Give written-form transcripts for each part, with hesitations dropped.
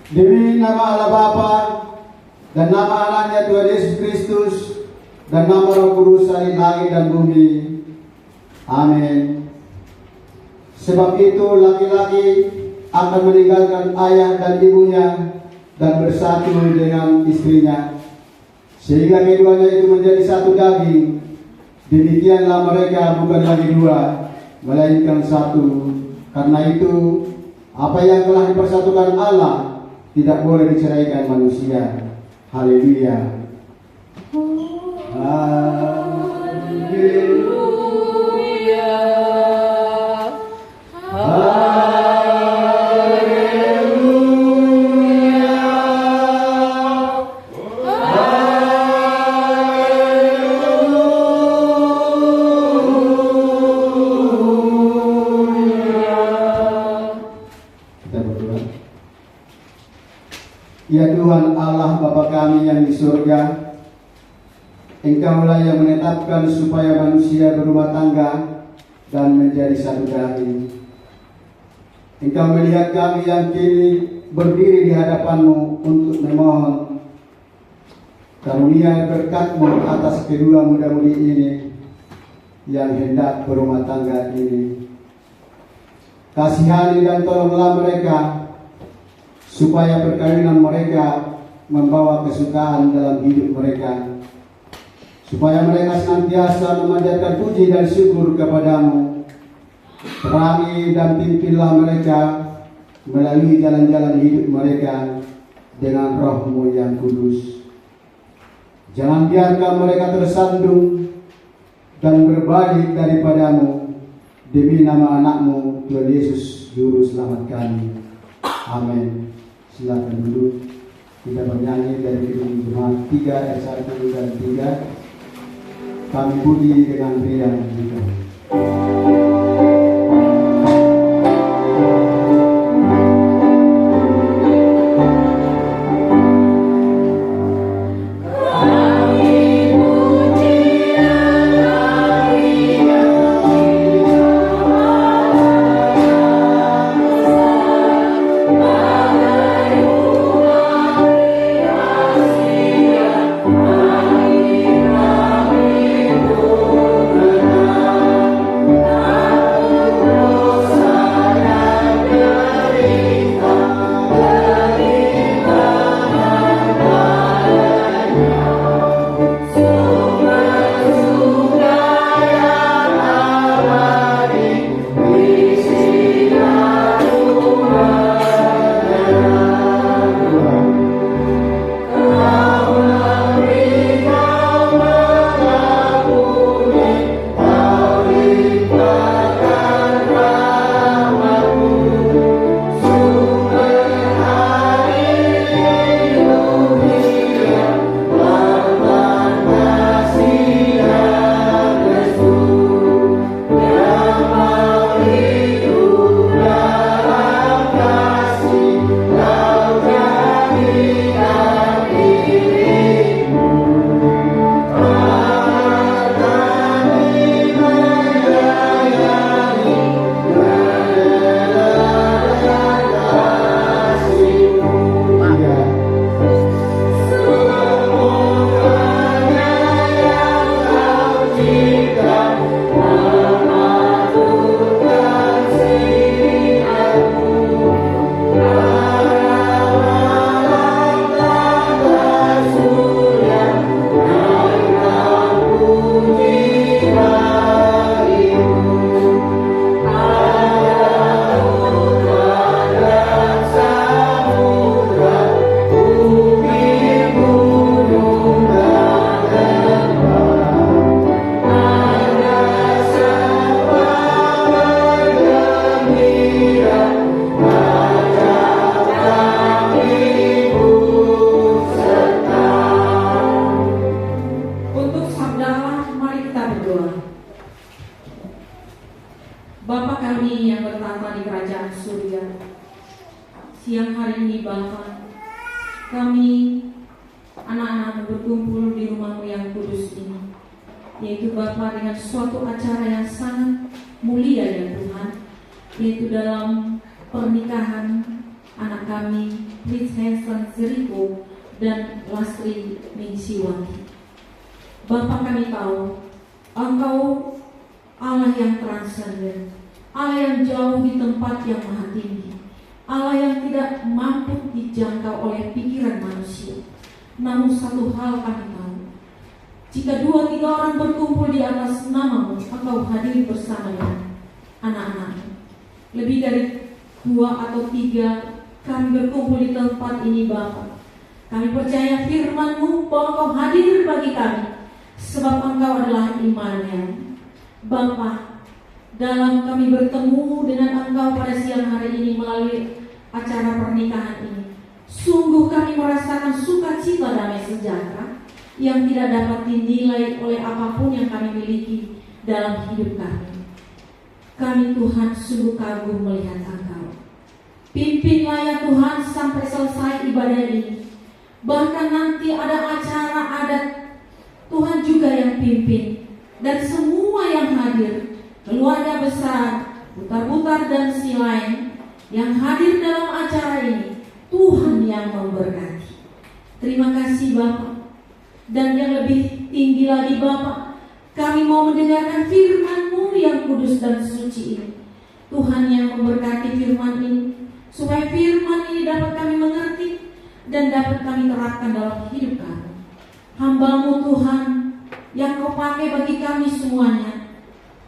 Demi nama Allah Bapa dan nama anaknya Tuhan Yesus Kristus dan nama Roh Kudus dari langit dan bumi. Amin. Sebab itu laki-laki akan meninggalkan ayah dan ibunya dan bersatu dengan istrinya, sehingga keduanya itu menjadi satu daging. Demikianlah mereka bukan lagi dua, melainkan satu. Karena itu, apa yang telah dipersatukan Allah tidak boleh diceraikan manusia. Haleluya. Haleluya. Ya Tuhan Allah Bapa kami yang di surga, Engkaulah yang menetapkan supaya manusia berumah tangga dan menjadi satu daging. Engkau melihat kami yang kini berdiri di hadapan-Mu untuk memohon karunia berkat-Mu atas kedua muda-mudi ini yang hendak berumah tangga ini. Kasihani dan tolonglah mereka supaya perkawinan mereka membawa kesukaan dalam hidup mereka, supaya mereka senantiasa memanjatkan puji dan syukur kepadamu. Terangi dan pimpinlah mereka melalui jalan-jalan hidup mereka dengan Roh-Mu yang kudus. Jangan biarkan mereka tersandung dan berbalik daripadamu, demi nama anak-Mu Tuhan Yesus Juru Selamat kami. Amin. Silakan duduk. Kita bernyanyi dari Kidung Jemaat 3 ayat 1 dan 3. Kami puji dengan riang juga. Siang hari ini Bapa, kami anak-anak berkumpul di rumah-Mu yang kudus ini, yaitu Bapa dengan suatu acara yang sangat mulia ya Tuhan, yaitu dalam pernikahan anak kami Fritz Hansen Siriko dan Lastri Ningsiwanti. Bapa, kami tahu Engkau Allah yang transenden, Allah yang jauh di tempat yang maha tinggi, Allah yang tidak mampu dijangkau oleh pikiran manusia. Namun satu hal kami tahu, jika 2-3 orang berkumpul di atas namamu, Engkau hadir bersama dengan anak-anakmu. Lebih dari 2 atau 3 kami berkumpul di tempat ini, Bapa. Kami percaya firman-Mu bahwa Engkau hadir bagi kami, sebab Engkau adalah Immanuel. Bapa, dalam kami bertemu dengan Engkau pada siang hari ini melalui acara pernikahan ini, sungguh kami merasakan sukacita damai sejahtera yang tidak dapat dinilai oleh apapun yang kami miliki dalam hidup kami. Kami Tuhan sungguh kagum melihat Engkau. Pimpinlah ya Tuhan sampai selesai ibadah ini. Bahkan nanti ada acara adat, Tuhan juga yang pimpin. Dan semua yang hadir, keluarga besar, putar-putar dan si lain yang hadir dalam acara ini, Tuhan yang memberkati. Terima kasih Bapak. Dan yang lebih tinggi lagi Bapak, kami mau mendengarkan firman-Mu yang kudus dan suci ini. Tuhan yang memberkati firman ini, supaya firman ini dapat kami mengerti dan dapat kami terapkan dalam hidup kami. Hamba-Mu Tuhan yang Kau pakai bagi kami semuanya,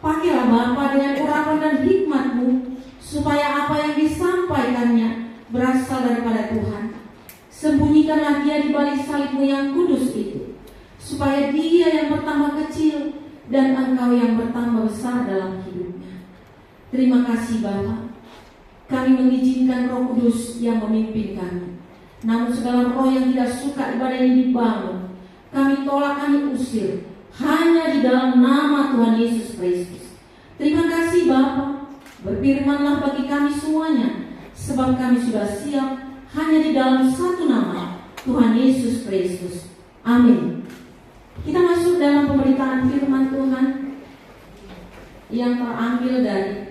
pakailah Bapa dengan urapan dan hikmat-Mu, supaya apa yang disampaikannya berasal daripada Tuhan. Sembunyikanlah dia di balik salib-Mu yang kudus itu, supaya dia yang bertambah kecil dan Engkau yang bertambah besar dalam hidupnya. Terima kasih Bapa. Kami mengizinkan Roh Kudus yang memimpin kami. Namun segala roh yang tidak suka ibadah ini dibangun, kami tolak, kami usir, hanya di dalam nama Tuhan Yesus Kristus. Terima kasih Bapa. Berfirmanlah bagi kami semuanya, sebab kami sudah siap hanya di dalam satu nama, Tuhan Yesus Kristus. Amin. Kita masuk dalam pemberitaan firman Tuhan yang terambil dari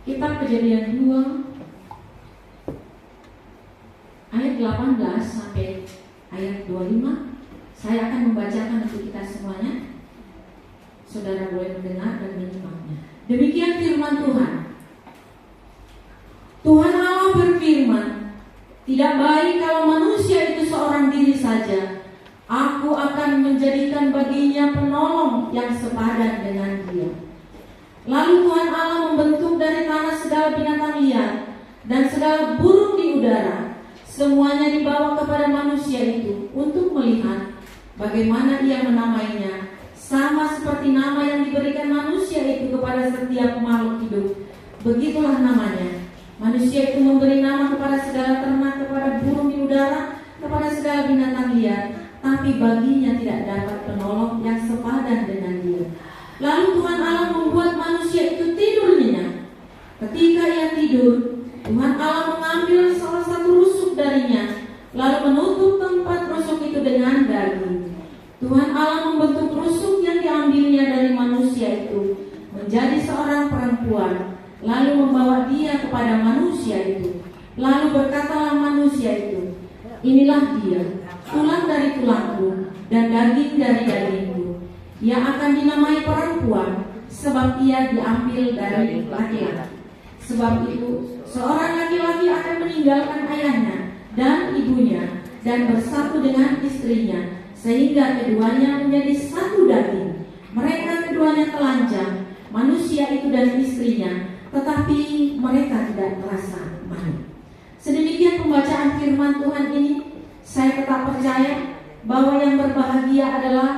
Kitab Kejadian 2 ayat 18 sampai ayat 25. Saya akan membacakan untuk kita semuanya. Saudara boleh mendengar dan menyimaknya. Demikian firman Tuhan. Tuhan Allah berfirman, tidak baik kalau manusia itu seorang diri saja. Aku akan menjadikan baginya penolong yang sepadan dengan dia. Lalu Tuhan Allah membentuk dari tanah segala binatang liar dan segala burung di udara. Semuanya dibawa kepada manusia itu untuk melihat bagaimana ia menamainya, sama seperti nama yang diberikan manusia itu kepada setiap makhluk hidup. Begitulah namanya. Manusia itu memberi nama kepada segala ternak, kepada burung di udara, kepada segala binatang liar, tapi baginya tidak dapat penolong yang sepadan dengan dia. Lalu Tuhan Allah membuat manusia itu tidur nyenyak. Ketika ia tidur, Tuhan Allah mengambil salah satu rusuk darinya, lalu menutup tempat rusuk itu dengan daging. Tuhan Allah membentuk rusuk yang diambilnya dari manusia itu menjadi seorang perempuan, lalu membawa dia kepada manusia itu. Lalu berkatalah manusia itu, inilah dia, tulang dari tulangku dan daging dari dagingku. Ia akan dinamai perempuan, sebab ia diambil dari laki-laki. Sebab itu, seorang laki-laki akan meninggalkan ayahnya dan ibunya dan bersatu dengan istrinya, sehingga keduanya menjadi satu daging. Mereka keduanya telanjang, manusia itu dan istrinya, tetapi mereka tidak merasa malu. Sedemikian pembacaan firman Tuhan ini. Saya tetap percaya bahwa yang berbahagia adalah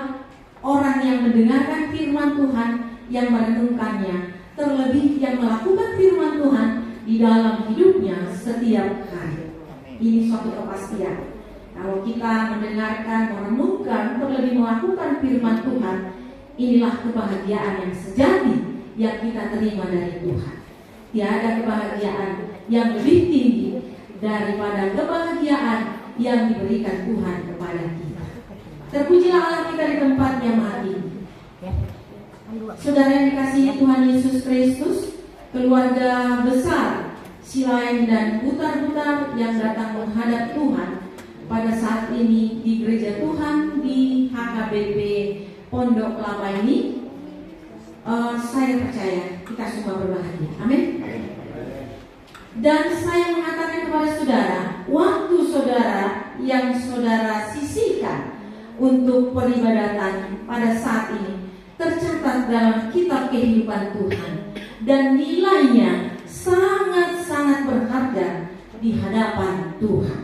orang yang mendengarkan firman Tuhan, yang merenungkannya, terlebih yang melakukan firman Tuhan di dalam hidupnya setiap hari. Ini suatu kepastian. Kalau kita mendengarkan, merenungkan, terlebih melakukan firman Tuhan, inilah kebahagiaan yang sejati yang kita terima dari Tuhan. Tiada kebahagiaan yang lebih tinggi daripada kebahagiaan yang diberikan Tuhan kepada kita. Terpujilah Allah kita di tempatnya mati. Saudara yang dikasihi Tuhan Yesus Kristus, keluarga besar Silain dan putar-putar yang datang menghadap Tuhan pada saat ini di gereja Tuhan di HKBP Pondok Kelapa ini, saya percaya kita semua berbahagia. Amin. Dan saya mengatakan kepada saudara, waktu saudara yang saudara sisihkan untuk peribadatan pada saat ini tercatat dalam kitab kehidupan Tuhan dan nilainya sangat-sangat berharga di hadapan Tuhan.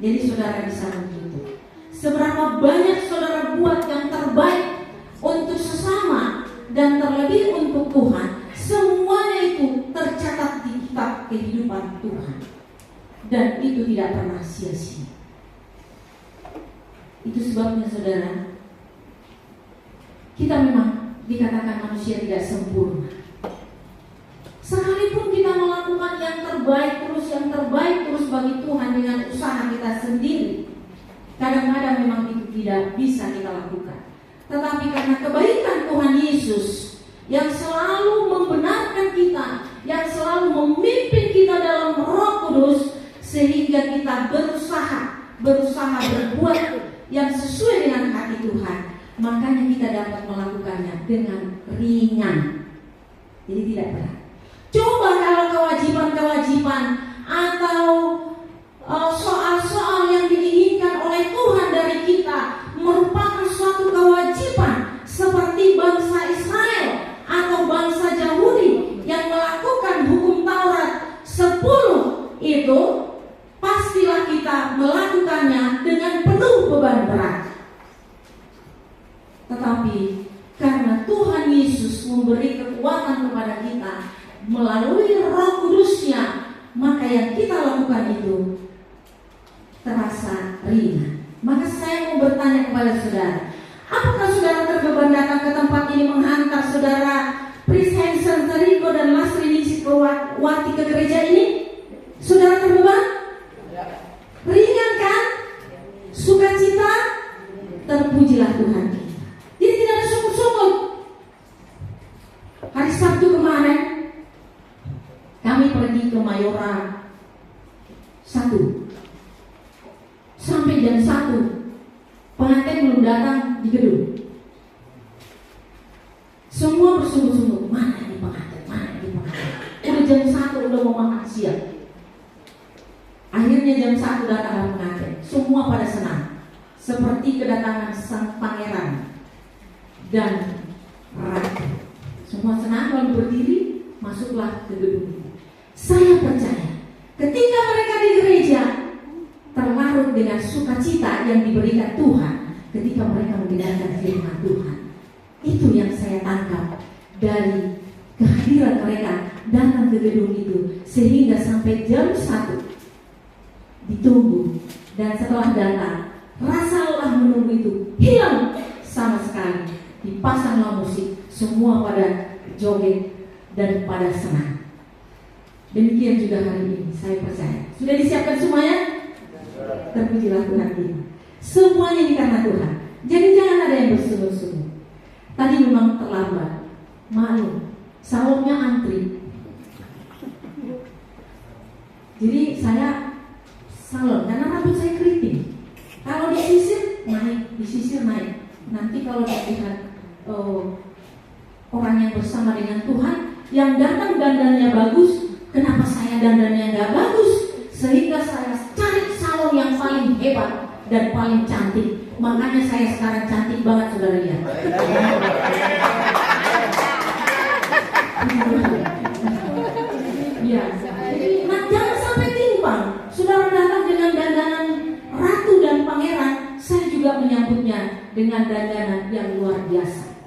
Jadi saudara bisa begitu. Seberapa banyak saudara buat yang terbaik untuk sesama dan terlebih untuk Tuhan, semuanya itu tercatat di kitab kehidupan Tuhan. Dan itu tidak pernah sia-sia. Itu sebabnya saudara, kita memang dikatakan manusia tidak sempurna. Sekalipun kita melakukan yang terbaik terus bagi Tuhan dengan usaha kita sendiri, kadang-kadang memang itu tidak bisa kita lakukan. Tetapi karena kebaikan Tuhan Yesus yang selalu membenarkan kita, yang selalu memimpin kita dalam Roh Kudus, sehingga kita berusaha berbuat yang sesuai dengan hati Tuhan, makanya kita dapat melakukannya dengan ringan. Jadi tidak berat. Coba kalau kewajiban-kewajiban atau soal-soal yang diinginkan oleh Tuhan dari kita merupakan suatu kewajiban seperti bangsa Israel atau bangsa Yahudi yang melakukan hukum Taurat 10 itu, pastilah kita melakukannya dengan penuh beban berat. Tetapi karena Tuhan Yesus memberi kekuatan kepada kita melalui Roh Kudus-Nya, maka yang kita lakukan itu terasa ringan. Maka saya mau bertanya kepada saudara, apakah saudara terbeban datang ke tempat ini menghantar saudara Pris Hansen, Teriko dan Lasri Wati ke gereja ini? Saudara terbeban? Ringan kan? Sukacita? Terpujilah Tuhan kita. Jadi tidak ada sungguh-sungguh. Hari Sabtu kemarin kami pergi ke Mayoran 1 sampai jam 1. Pengantin belum datang di gedung. Semua bersungguh-sungguh, mana ini pengantin. Udah jam 1 udah mau makan siang. Akhirnya jam 1 datang pengantin. Semua pada senang, seperti kedatangan sang pangeran dan ratu. Semua senang lalu berdiri, masuklah ke gedung. Saya percaya ketika mereka di gereja terlarut dengan sukacita yang diberikan Tuhan ketika mereka mendengarkan firman Tuhan. Itu yang saya tangkap dari kehadiran mereka datang ke gedung itu, sehingga sampai jam 1 ditunggu, dan setelah datang rasa lelah menunggu itu hilang sama sekali. Dipasanglah musik, semua pada joget dan pada senang. Demikian juga hari ini, saya percaya sudah disiapkan semuanya. Terpujilah Tuhan kita. Semuanya ini karena Tuhan. Jadi jangan ada yang bersungguh-sungguh. Tadi memang terlambat, malu, salonnya antri. Jadi saya salon karena rambut saya keriting. Kalau disisir naik. Nanti kalau dilihat orang yang bersama dengan Tuhan, yang datang dandannya bagus, kenapa saya dandannya nggak bagus? Sehingga saya cari salon yang paling hebat dan paling cantik. Makanya saya sekarang cantik banget, saudara lihat. Ya, nah, jangan sampai timpang. Saudara datang dengan dandanan ratu dan pangeran, saya juga menyambutnya dengan dandanan yang luar biasa.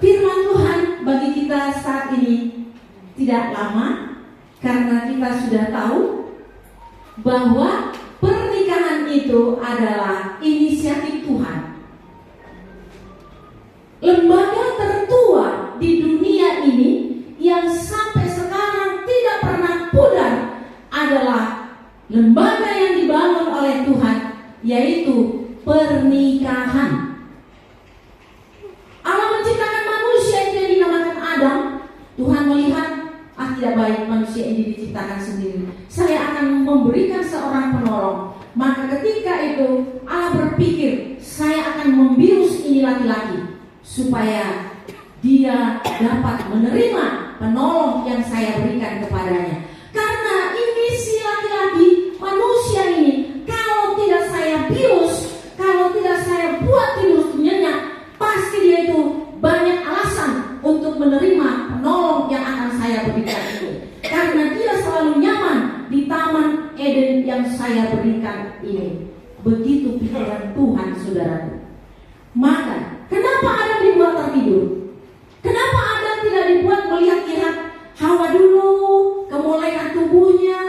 Firman Tuhan tidak lama, karena kita sudah tahu bahwa pernikahan itu adalah inisiatif Tuhan. Lembaga tertua di dunia ini yang sampai sekarang tidak pernah pudar adalah lembaga yang dibangun oleh Tuhan, yaitu pernikahan. Allah menciptakan manusia itu yang dinamakan Adam. Tuhan melihat, tidak baik manusia ini diciptakan sendiri. Saya akan memberikan seorang penolong. Maka ketika itu Allah berpikir, saya akan membius ini laki-laki supaya dia dapat menerima penolong yang saya berikan kepadanya. Karena ini si laki-laki manusia ini, kalau tidak saya bius, kalau tidak saya buat tidur nyenyak, pasti dia itu banyak alasan untuk menerima penolong yang akan saya berikan itu. Karena dia selalu nyaman di taman Eden yang saya berikan ini. Begitu pikiran Tuhan, saudaraku. Maka kenapa Adam dibuat tertidur? Kenapa Adam tidak dibuat melihat-lihat Hawa dulu, kemolekan tubuhnya,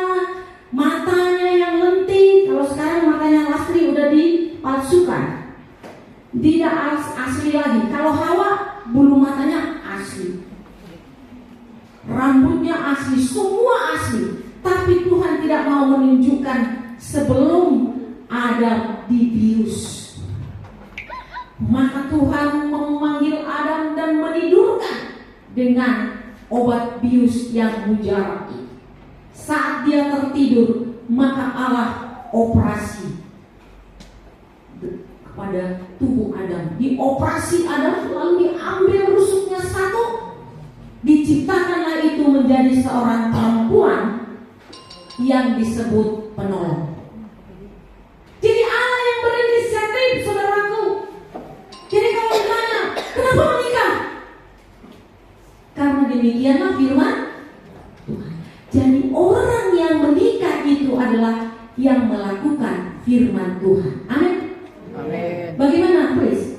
matanya yang lentik? Kalau sekarang matanya Lastri udah dipalsukan, tidak asli lagi. Kalau Hawa, bulu matanya asli, rambutnya asli, semua asli. Tapi Tuhan tidak mau menunjukkan sebelum Adam dibius. Maka Tuhan memanggil Adam dan menidurkan dengan obat bius yang mujarab. Saat dia tertidur, maka Allah operasi kepada tubuh Adam. Dioperasi Adam, lalu diambil rusuknya satu, diciptakanlah itu menjadi seorang perempuan yang disebut penolong. Jadi Allah yang berinisiatif, saudaraku. Jadi kalau ditanya, kenapa menikah? Karena demikianlah firman Tuhan. Jadi orang yang menikah itu adalah yang melakukan firman Tuhan. Amin. Amin. Bagaimana, Chris?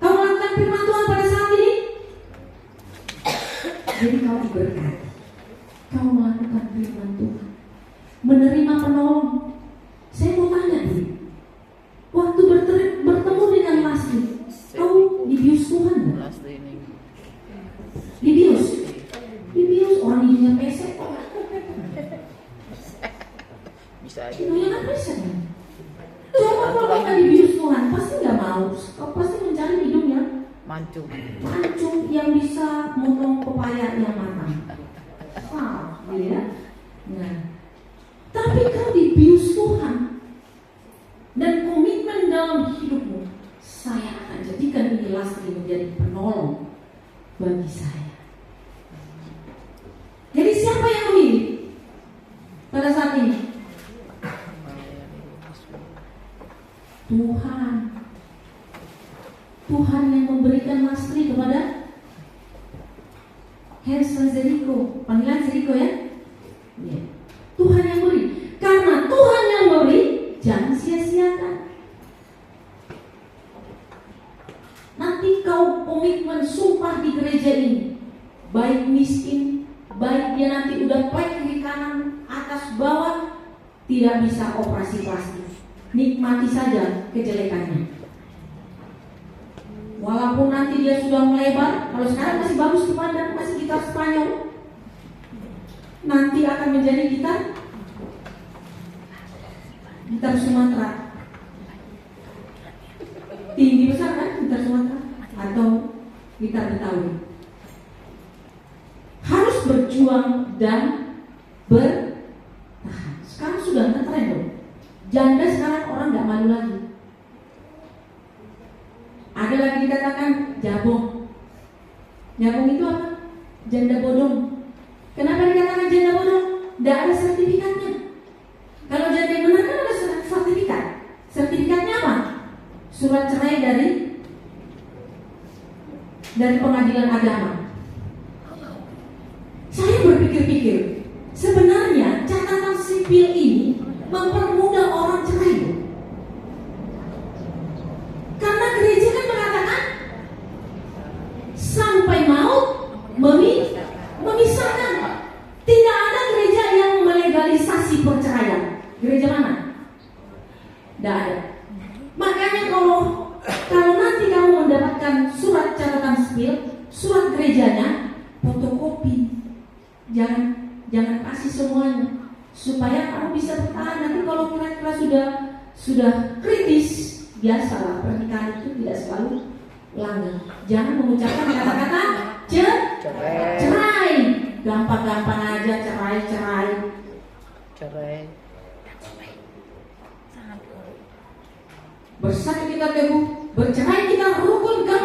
Kau melakukan firman Tuhan pada saat ini? Jadi kau diberkati. Kau melakukan firman Tuhan, menerima penolong. Saya mau tanya nih, waktu bertemu dengan Lastri, kau dibius Tuhan nggak? Dibius? Dibius, orang hidungnya pesek. Bisa aja. Hidungnya kan pesek. Coba kalau nggak dibius Tuhan, pasti nggak mau. Kau pasti mencari hidungnya Mancung. mancung yang bisa motong pepaya yang matang. Wow, gitu ya. Nah, tapi kau dibius Tuhan dan komitmen dalam hidupmu, saya akan jadikan ini Lastri menjadi penolong bagi saya. Jadi siapa yang memilih pada saat ini? Tuhan. Tuhan yang memberikan Lastri kepada Hansel Zeriko. Panggilan Zeriko ya? Ya. Tuhan yang beri. Karena Tuhan yang beri, jangan sia-siakan. Nanti kau komitmen sumpah di gereja ini, baik miskin, baik dia nanti udah plek kiri kanan, atas bawah, tidak bisa operasi plastik. Nikmati saja kejelekannya. Walaupun nanti dia sudah melebar, kalau sekarang masih bagus dipandang, masih gitar Spanyol, nanti akan menjadi gitar Sumatera. Tinggi besar kan gitar Sumatera atau gitar Betawi. Harus berjuang dan bertahan. Sekarang sudah ngetren dong. Janda sekarang orang nggak malu lagi. Ada lagi dikatakan jabong. Jabong itu apa? Janda bodong. Kenapa dikatakan janda bodong? Tidak ada sertifikatnya. Kalau janda yang benar kan ada sertifikat. Sertifikatnya apa? Surat cerai dari pengadilan agama. Saya berpikir-pikir, sebenarnya catatan sipil ini mempermudah orang cerai. Karena gereja kan mengatakan sampai maut memisahkan. jangan kasih semuanya, supaya kamu bisa bertahan. Nanti kalau kira-kira sudah kritis, biasalah pernikahan itu tidak selalu langgeng. Jangan mengucapkan kata-kata cerai. Gampang-gampang aja cerai. Bersatu kita teguh, bercerai kita rukun kan?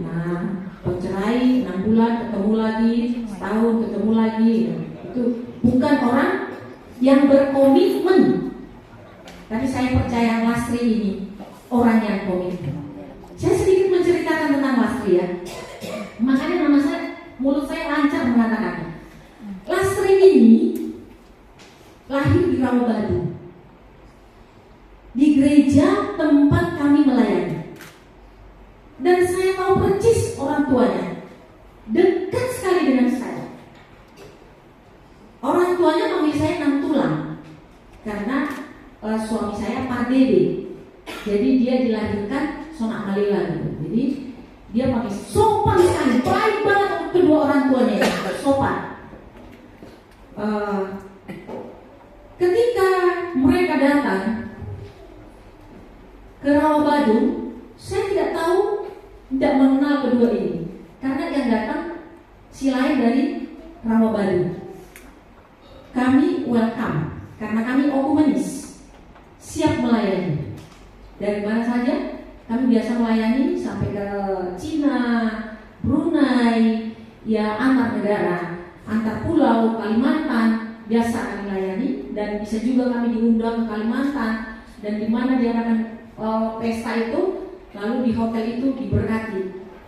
Nah, bercerai 6 bulan ketemu lagi, setahun ketemu lagi. Itu bukan orang yang berkomitmen. Tapi saya percaya Lastri ini orang yang komitmen. Saya sedikit menceritakan tentang Lastri ya. Makanya mulut saya lancar mengatakannya. Lastri ini lahir di Rawabadu, di gereja tempat kami melayani. Dan saya tahu persis orang tuanya, dekat sekali dengan saya. Orang tuanya panggil saya Nang Tulang, karena suami saya Pak Dede. Jadi dia dilahirkan Sonak Malila gitu. Jadi dia pakai sopan sekali, baik banget kedua orang tuanya, sopan. Ketika mereka datang ke Rawabadu, saya tidak tahu, tidak mengenal kedua ini, karena yang datang si lain dari Rawabadu. Kami welcome, karena kami okumenis, siap melayani. Dari mana saja kami biasa melayani, sampai ke Cina, Brunei, ya antar negara, antar pulau, Kalimantan, biasa kami layani. Dan bisa juga kami diundang ke Kalimantan, dan di mana diadakan pesta itu, lalu di hotel itu diberkati.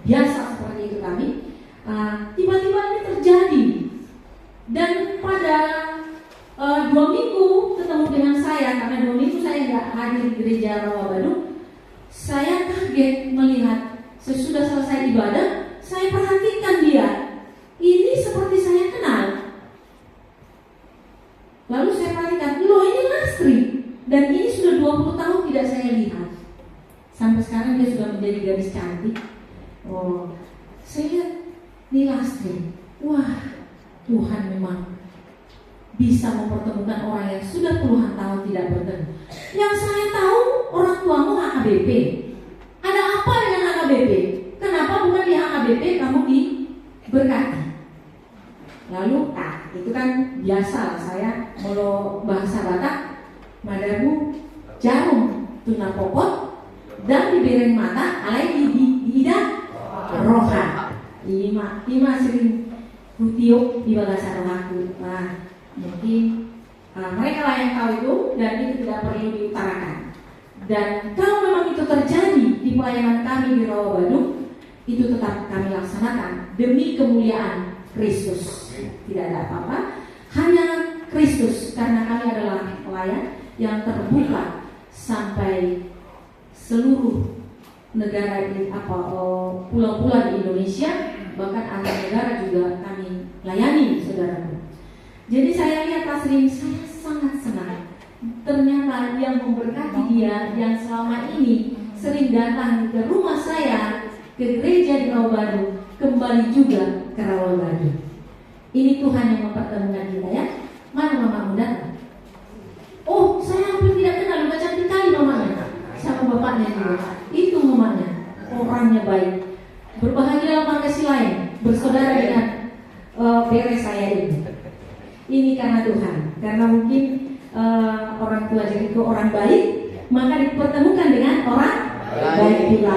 Biasa seperti itu kami. Tiba-tiba ini terjadi, dan pada 2 minggu ketemu dengan saya, karena 2 minggu saya nggak hadir di gereja Rawabadu. Saya kaget melihat sesudah selesai ibadah, saya perhatikan dia. Ini seperti saya kenal. Lalu saya perhatikan, loh ini Lastri. Dan ini sudah 20 tahun tidak saya lihat. Sampai sekarang dia sudah menjadi gadis cantik. Oh, saya lihat ini Lastri. Wah, Tuhan memang bisa mempertemukan orang yang sudah puluhan tahun tidak bertemu. Yang saya tahu, orang tuamu HKBP. Ada apa dengan HKBP? Kenapa bukan di HKBP kamu diberkati? Lalu, itu kan biasa saya kalau bahasa Batak, madabu jarum tuna popot dan di bereng mata alai di ida roha. Ima sering kutiup di bahasa rohaku. Mungkin mereka lah yang tahu itu, dan itu tidak perlu diutarakan. Dan kalau memang itu terjadi di pelayanan kami di Rawabadu, itu tetap kami laksanakan demi kemuliaan Kristus. Tidak ada apa-apa, hanya Kristus, karena kami adalah pelayan yang terbuka sampai seluruh negara di pulau-pulau di Indonesia, bahkan antar negara juga kami layani, saudaraku. Jadi saya lihat Lastri, saya sangat senang. Ternyata yang memberkati dia, yang selama ini sering datang ke rumah saya, ke gereja di Rawabadu, kembali juga ke Rawabadu. Ini Tuhan yang mempertemukan kita ya. Mana mamamu datang? Oh, saya hampir tidak kenal, udah cantik kali mamanya, sama bapaknya juga. Itu mamanya, orangnya baik. Berbahagia dalam marga si lain, bersaudara dengan beres saya ini. Ini karena Tuhan, karena mungkin orang tua jadi itu orang baik, maka dipertemukan dengan orang baik juga.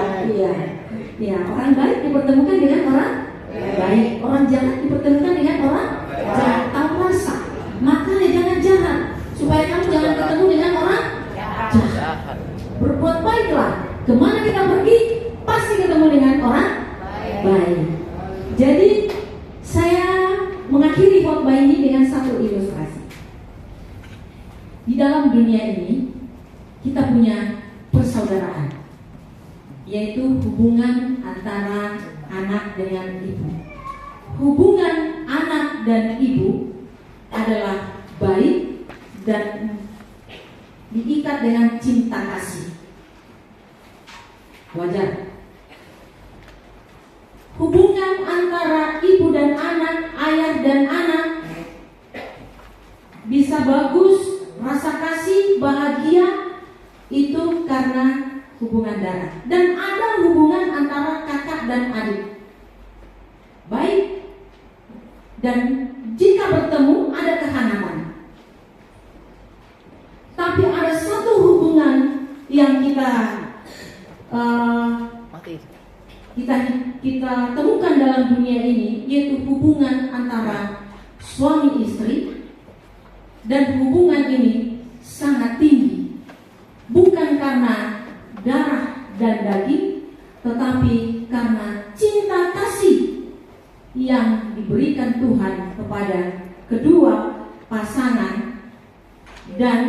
Iya, orang baik dipertemukan dengan orang baik, orang jahat dipertemukan dengan orang jahat. Tahu rasa, makanya jangan jahat, supaya kamu jangan ketemu dengan orang jahat. Berbuat baiklah, kemana kita pergi pasti ketemu dengan orang baik. Jadi saya mengakhiri khotbah ini dengan satu ilustrasi. Di dalam dunia ini kita punya persaudaraan, yaitu hubungan antara anak dengan ibu. Hubungan anak dan ibu adalah baik dan diikat dengan cinta kasih. Wajar. Hubungan antara ibu dan anak, ayah dan dan jika bertemu ada kehangatan. Tapi ada satu hubungan yang kita temukan dalam dunia ini, yaitu hubungan antara suami istri, dan hubungan ini sangat tinggi, bukan karena darah dan daging, tetapi karena cinta kasih yang diberikan Tuhan kepada kedua pasangan, dan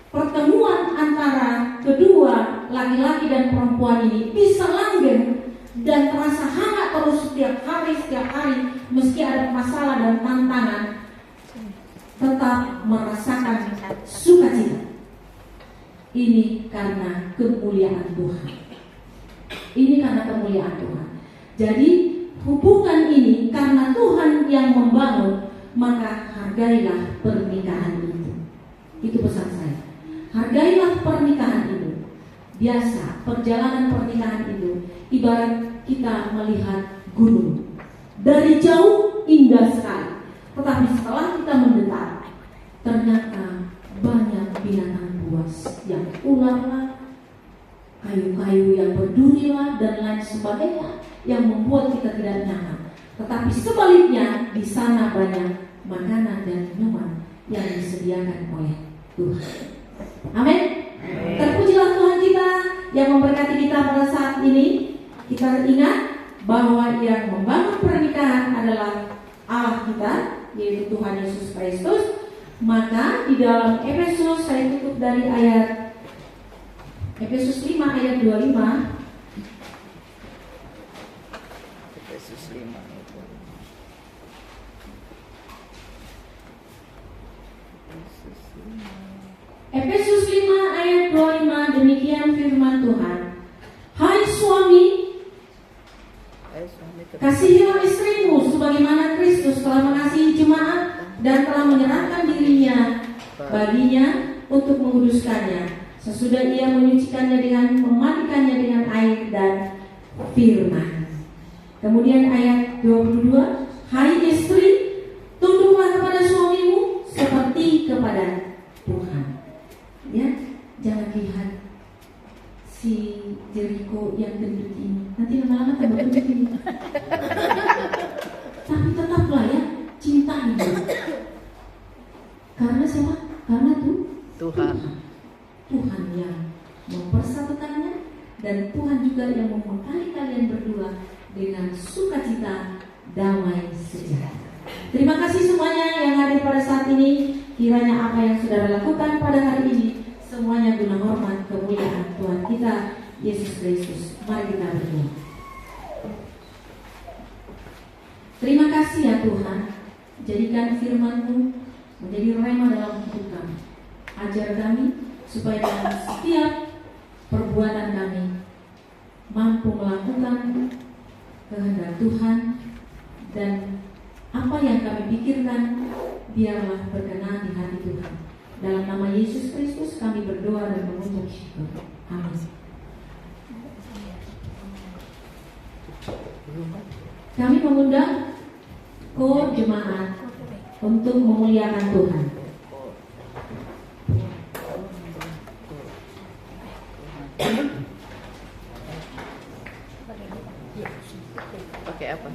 pertemuan antara kedua laki-laki dan perempuan ini bisa langgeng dan terasa hangat terus setiap hari, meski ada masalah dan tantangan, tetap merasakan sukacita. Ini karena kemuliaan Tuhan. Ini karena kemuliaan Tuhan. Jadi hubungan ini karena Tuhan yang membangun, maka hargailah pernikahan itu. Itu pesan saya. Hargailah pernikahan itu. Biasa perjalanan pernikahan itu ibarat kita melihat gunung. Dari jauh indah sekali, tetapi setelah kita mendekat, ternyata banyak binatang buas yang ular lah, kayu-kayu yang berduri lah, dan lain sebagainya yang membuat kita tidak nyaman. Tetapi sebaliknya, di sana banyak makanan dan minuman yang disediakan oleh Tuhan. Amin. Terpujilah Tuhan kita yang memberkati kita pada saat ini. Kita ingat bahwa yang membangun pernikahan adalah Allah kita, yaitu Tuhan Yesus Kristus. Maka di dalam Efesus, saya tutup dari ayat Efesus 5 ayat 25. Efesus 5. Efesus 5 ayat 25, demikian firman Tuhan. Hai suami, kasihilah istrimu sebagaimana Kristus telah mengasihi jemaat dan telah menyerahkan dirinya baginya untuk menguduskannya, sesudah ia menyucikannya dengan memandikannya dengan air dan firman. Kemudian ayat 22, hai istri, tunduklah kepada suamimu seperti kepada Tuhan. Ya, jangan lihat si Jericho yang gendut ini, nanti lama-lama tambah gendut ini. Tapi tetaplah ya, cintai dia. Karena siapa? Karena Tuhan. Tuhan yang mempersatukannya, dan Tuhan juga yang memekali kalian berdua dengan sukacita, damai, sejahtera. Terima kasih semuanya yang hadir pada saat ini. Kiranya apa yang saudara lakukan pada hari ini semuanya guna hormat kemuliaan Tuhan kita Yesus Kristus. Mari kita berdoa. Terima kasih ya Tuhan, jadikan firman-Mu menjadi rema dalam hidup kami. Ajar kami supaya dalam setiap perbuatan kami mampu melakukan kehendak Tuhan, dan apa yang kami pikirkan biarlah berkenan di hati Tuhan. Dalam nama Yesus Kristus kami berdoa dan mengucap syukur. Amin. Kami mengundang kor jemaat untuk memuliakan Tuhan. Pakai apa?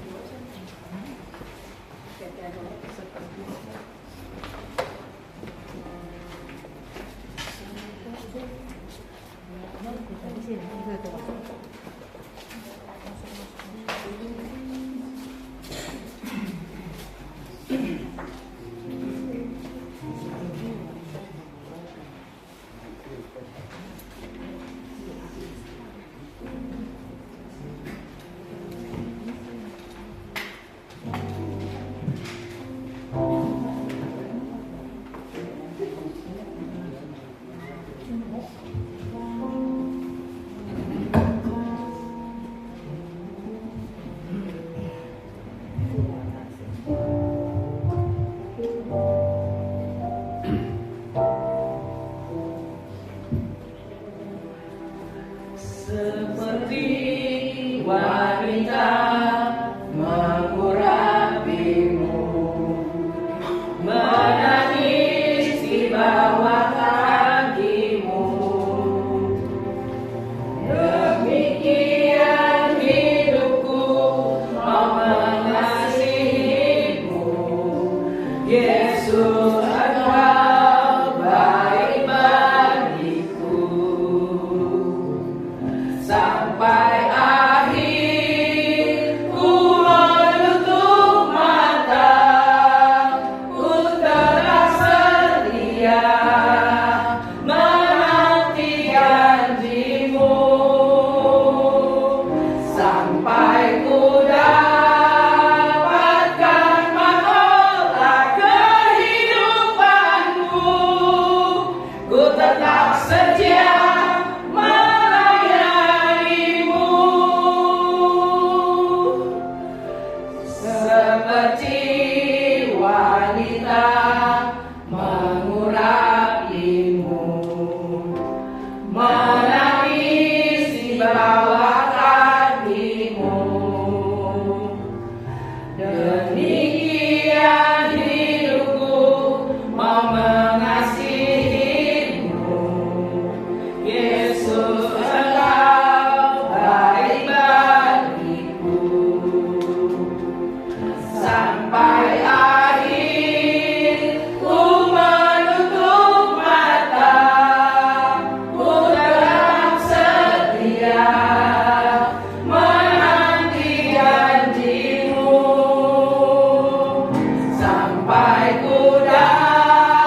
seperti wanita mengurapimu, menangis di bawah kakimu. Demikian hidupku mau mengasihimu, Yesus, Engkau baik bagiku. Sampai akhir ku menutup mata, ku tetap setia menanti janjimu. Sampai ku dapatkan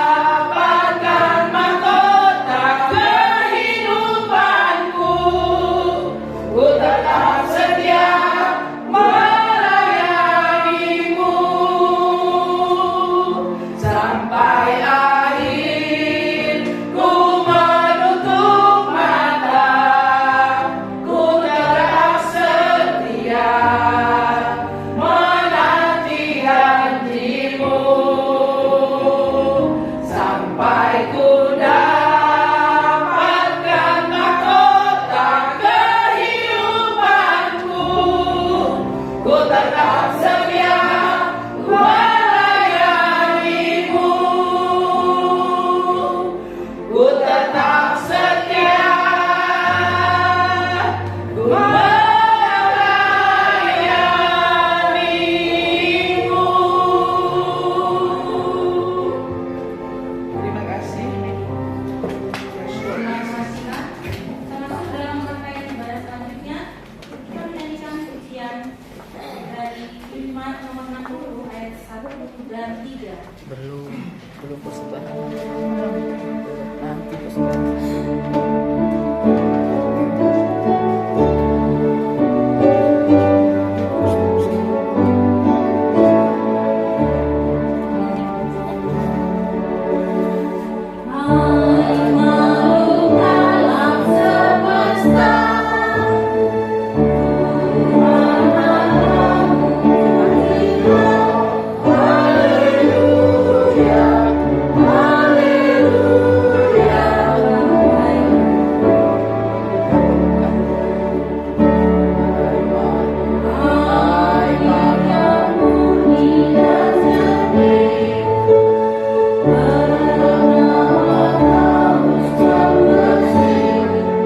mahkota kehidupanku, ku tetap setia melayanimu. Sampai akhir ku menutup mata, ku tetap setia menanti janjimu. Sampai ku dapatkan mahkota kehidupanku, ku tetap setia melayanimu. Ku tetap setia melayanimu. Terima kasih. Terima kasih, Kak. Sama-sama dalam rangkaian ibadah selanjutnya, kita menyanyikan pujian dari Firman nomor 60 ayat 1 dan 3. Belum persembahan. Nanti persembahan. Makhluk alam semesta, Tuhan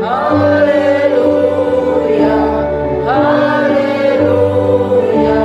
Allahmu berfirman, haleluya, haleluya.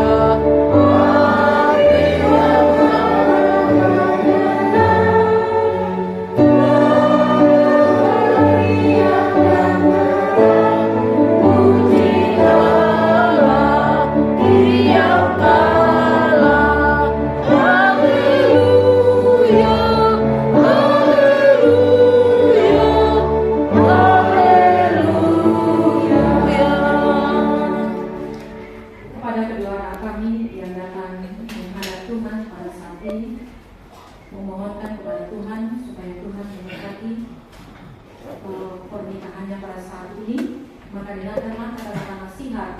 pernikahannya pada saat ini, maka dengarkanlah kata-kata nasihat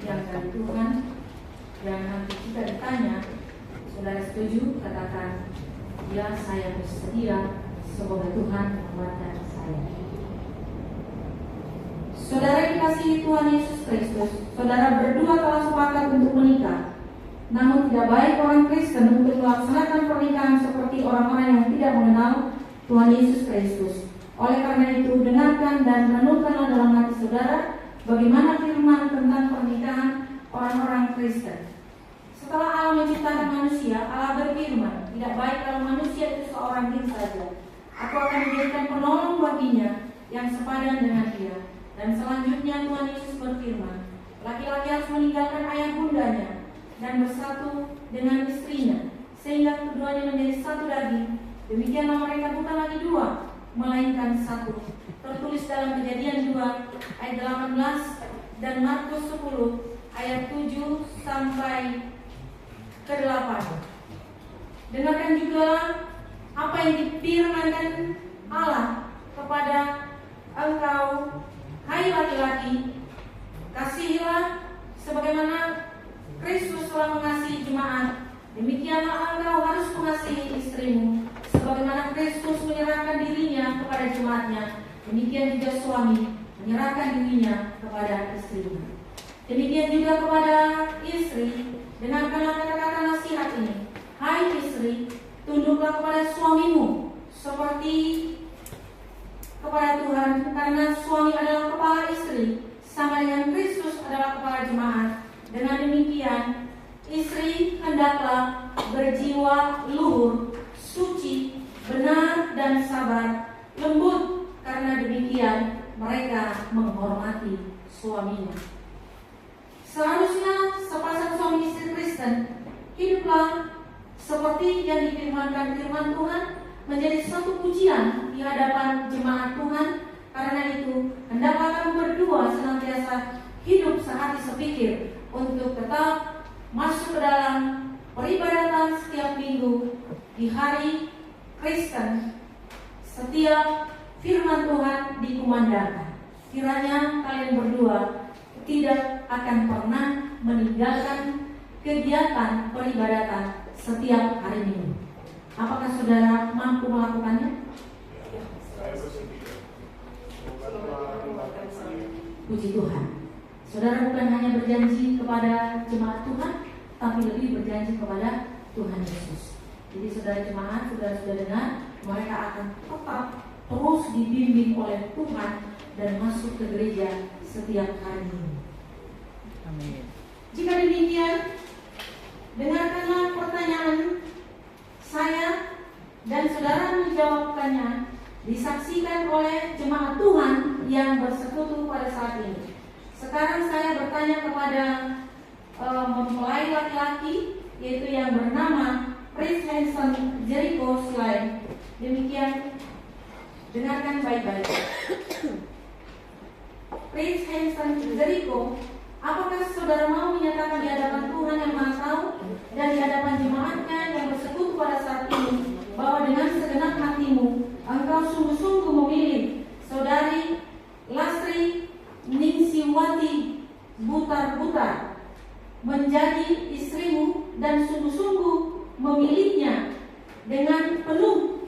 yang dari Tuhan, yang nanti jika ditanya, saudara setuju, katakan, ya saya bersedia, semoga Tuhan menguatkan saya. Saudara dikasihi Tuhan Yesus Kristus, saudara berdua telah sepakat untuk menikah. Namun tidak baik orang Kristen untuk melaksanakan pernikahan seperti orang-orang yang tidak mengenal Tuhan Yesus Kristus. Oleh karena itu, dengarkan dan renungkanlah dalam hati saudara bagaimana firman tentang pernikahan orang-orang Kristen. Setelah Allah menciptakan manusia, Allah berfirman, tidak baik kalau manusia itu seorang diri saja. Aku akan menjadikan penolong baginya yang sepadan dengan dia. Dan selanjutnya Tuhan Yesus berfirman, laki-laki harus meninggalkan ayah bundanya dan bersatu dengan istrinya, sehingga keduanya menjadi satu daging. Demikianlah mereka bukan lagi dua, melainkan satu. Tertulis dalam Kejadian 2 ayat 18 dan Markus 10 ayat 7 sampai ke 8. Dengarkan juga apa yang difirmankan Allah kepada engkau, hai laki-laki, kasihilah sebagaimana Kristus telah mengasihi jemaat, demikianlah engkau harus mengasihi istrimu, sebagaimana Kristus menyerahkan dirinya kepada jemaatnya, demikian juga suami menyerahkan dirinya kepada istrinya. Demikian juga kepada istri, dengarkanlah kata-kata nasihat ini. Hai istri, tunduklah kepada suamimu seperti kepada Tuhan, karena suami adalah kepala istri, sama dengan Kristus adalah kepala jemaat. Dengan demikian, istri hendaklah berjiwa luhur, suci, benar dan sabar, lembut, karena demikian mereka menghormati suaminya. Seharusnya sepasang suami istri Kristen hiduplah seperti yang difirmankan firman Tuhan, menjadi satu pujian di hadapan jemaat Tuhan. Karena itu, hendaklah kamu berdua senantiasa hidup sehati sepikir untuk tetap masuk ke dalam peribadatan setiap minggu di hari Kristen. Setiap firman Tuhan dikumandangkan. Kiranya kalian berdua tidak akan pernah meninggalkan kegiatan peribadatan setiap hari Minggu. Apakah saudara mampu melakukannya? Puji Tuhan. Saudara bukan hanya berjanji kepada jemaat Tuhan, tapi lebih berjanji kepada Tuhan Yesus. Jadi saudara jemaat, saudara sudah dengar, mereka akan tetap terus dibimbing oleh Tuhan dan masuk ke gereja setiap hari Minggu. Amin. Jika demikian, dengarkanlah pertanyaan saya dan saudara menjawabkannya, disaksikan oleh jemaat Tuhan yang bersekutu pada saat ini. Sekarang saya bertanya kepada mempelai laki-laki, yaitu yang bernama Prince Hanson Jericho Slide. Demikian, dengarkan baik-baik. Prince Hanson Jericho, apakah saudara mau menyatakan di hadapan Tuhan yang Maha Tahu dan di hadapan jemaatnya yang bersekutu pada saat ini, bahwa dengan segenap hatimu engkau sungguh-sungguh memilih saudari Lastri Ningsiwati Butar-Butar menjadi istrimu dan sungguh-sungguh memilihnya dengan penuh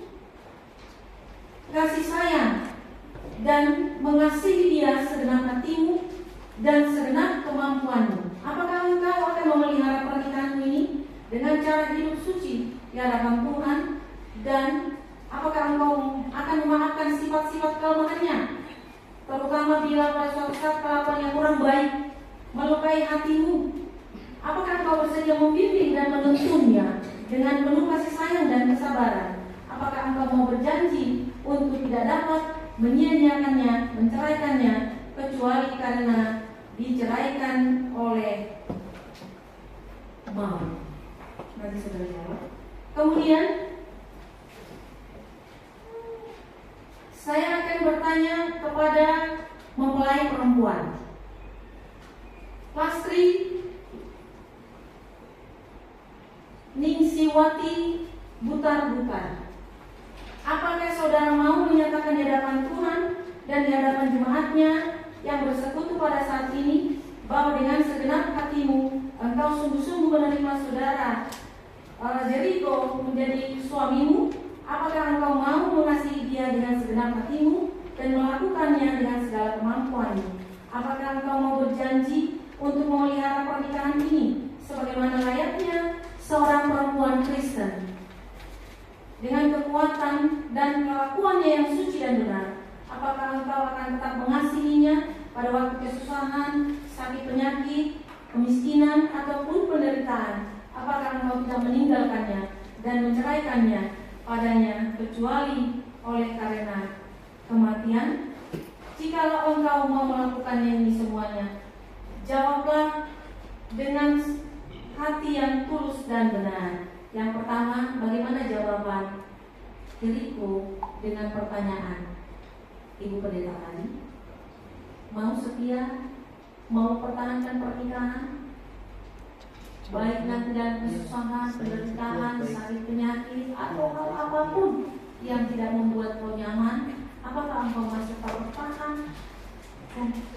kasih sayang dan mengasihi dia segenap hatimu dan segenap kemampuanmu? Apakah engkau akan memelihara pernikahanmu ini dengan cara hidup suci di hadapan Tuhan? Dan apakah engkau akan memaafkan sifat-sifat kelemahannya, terutama bila pada suatu saat kelakuan yang kurang baik melukai hatimu? Apakah engkau bersedia membimbing dan menuntunnya dengan penuh kasih sayang dan kesabaran? Apakah engkau mau berjanji untuk tidak dapat menyia-nyiakannya, menceraikannya, kecuali karena diceraikan oleh mau? Nanti saudara jawab. Kemudian saya akan bertanya kepada mempelai perempuan, Lastri Ningsiwati Butar-Butar. Apakah saudara mau menyatakan di hadapan Tuhan dan di hadapan jemaatnya yang bersekutu pada saat ini, bahwa dengan segenap hatimu engkau sungguh-sungguh menerima saudara Jericho menjadi suamimu? Apakah engkau mau mengasihi dia dengan segenap hatimu dan melakukannya dengan segala kemampuanmu? Apakah engkau mau berjanji untuk memelihara pernikahan ini sebagaimana layaknya seorang perempuan Kristen, dengan kekuatan dan kelakuannya yang suci dan benar? Apakah engkau akan tetap mengasihinya pada waktu kesusahan, sakit penyakit, kemiskinan, ataupun penderitaan? Apakah engkau tidak meninggalkannya dan menceraikannya padanya kecuali oleh karena kematian? Jikalau engkau mau melakukannya ini semuanya, jawablah dengan hati yang tulus dan benar. Yang pertama, bagaimana jawaban Jericho dengan pertanyaan Ibu Pendeta tadi? Mau setia, mau pertahankan pernikahan, baik nanti dalam kesusahan, penderitaan, sakit penyakit, atau hal apapun yang tidak membuat kau nyaman? Apakah engkau masih tetap bertahan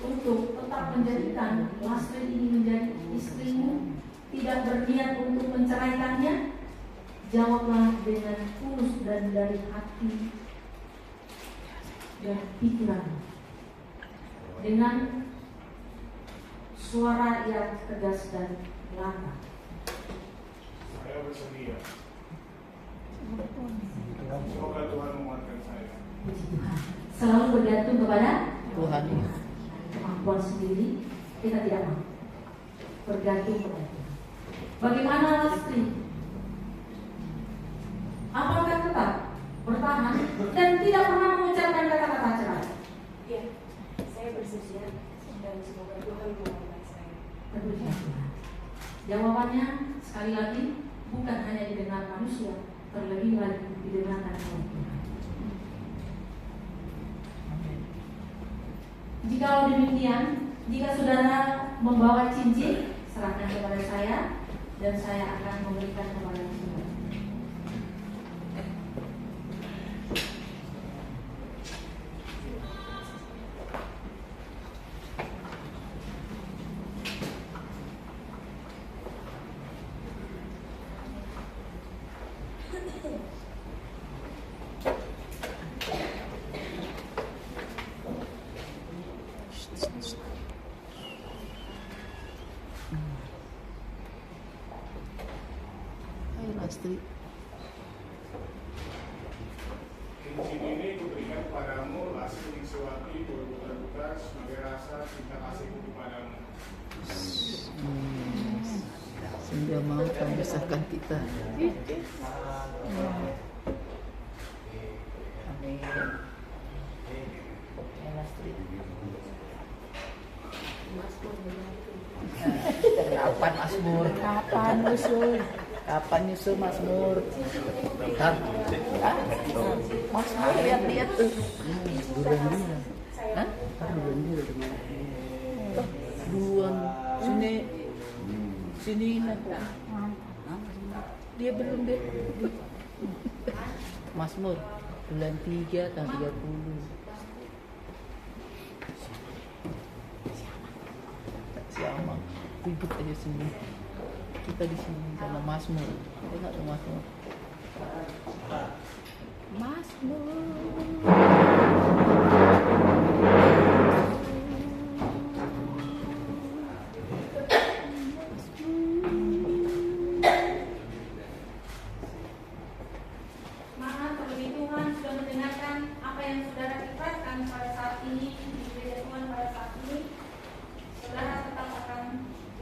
untuk tetap menjadikan Lastri ini menjadi istrimu tidak berniat untuk menceraikannya, jawablah dengan tulus dan dari hati dan pikiran, dengan suara yang tegas dan lantang. Saya bersedia. Semoga Tuhan menguatkan saya. Puji Tuhan. Selalu bergantung kepada Tuhan. kemampuan sendiri, kita tidak mau bergantung kepada Tuhan. Bagaimana Lastri? Apakah tetap bertahan dan tidak pernah mengucapkan kata-kata cerai? Iya, saya bersedia dan semoga Tuhan menguatkan saya. Terpujilah Tuhan. Jawabannya sekali lagi bukan hanya didengar manusia, terlebih lagi didengarkan oleh Tuhan. Jikalau demikian, jika saudara membawa cincin, serahkan kepada saya dan saya akan memberikan kepada saudara. Hai Lastri. Cincin ini kuberikan kepadamu, Lastri Ningsiwati 2000 sebagai rasa cinta kasihku kepadamu. Sehingga mau memisahkan kita. Amin. Hai Lastri. Kapan Masmur? Kapan nyusul? Kapan nyusul Masmur? Hah? Masmur lihat-lihat tuh. Hah? Duluan sini sini dia belum deh. Masmur bulan 3 tanggal 30. Siapa ribut aja sini, kita di sini sama Masmur. Tengok tuh Masmur. Maha terlebih Tuhan sudah mendengarkan apa yang saudara ikrarkan pada saat ini di gereja Tuhan pada saat ini. Saudara tetap akan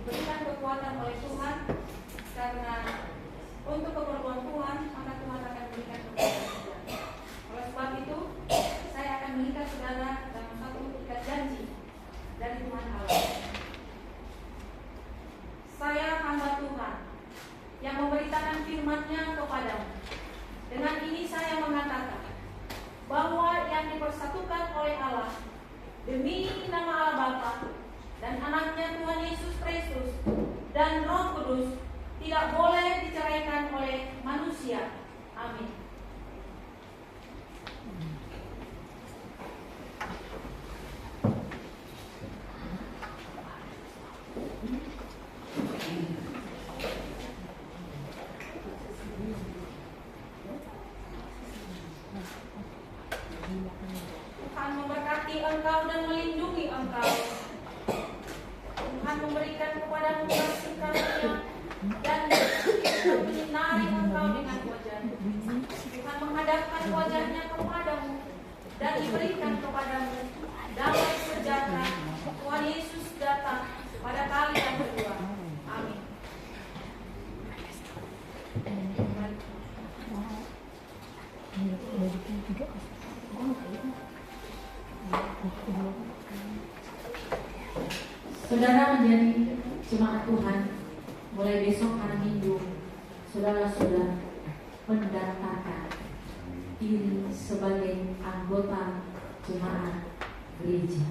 diberikan kekuatan oleh Tuhan, karena untuk keperluan Tuhan maka Tuhan akan berikan kekuatan saudara. Oleh sebab itu saya akan mengikat saudara dalam satu ikat janji dari Tuhan Allah. Saya hamba Tuhan yang memberitakan firman-Nya kepadamu. Dengan ini saya mengatakan bahwa yang dipersatukan oleh Allah demi nama Allah Bapa dan anaknya Tuhan Yesus Kristus dan Roh Kudus tidak boleh diceraikan oleh manusia. Amin. Tuhan memberkati engkau dan melindungi engkau. Tuhan memberikan kepadamu kasih karunia dan menyinari engkau dengan wajah-Nya. Tuhan menghadapkan wajah-Nya kepadamu dan diberikan kepadamu damai sejahtera. Tuhan Yesus datang pada kali yang kedua. Amin. Saudara menjadi jemaat Tuhan mulai besok hari Minggu. Saudara sudah mendaftarkan diri sebagai anggota jemaat gereja.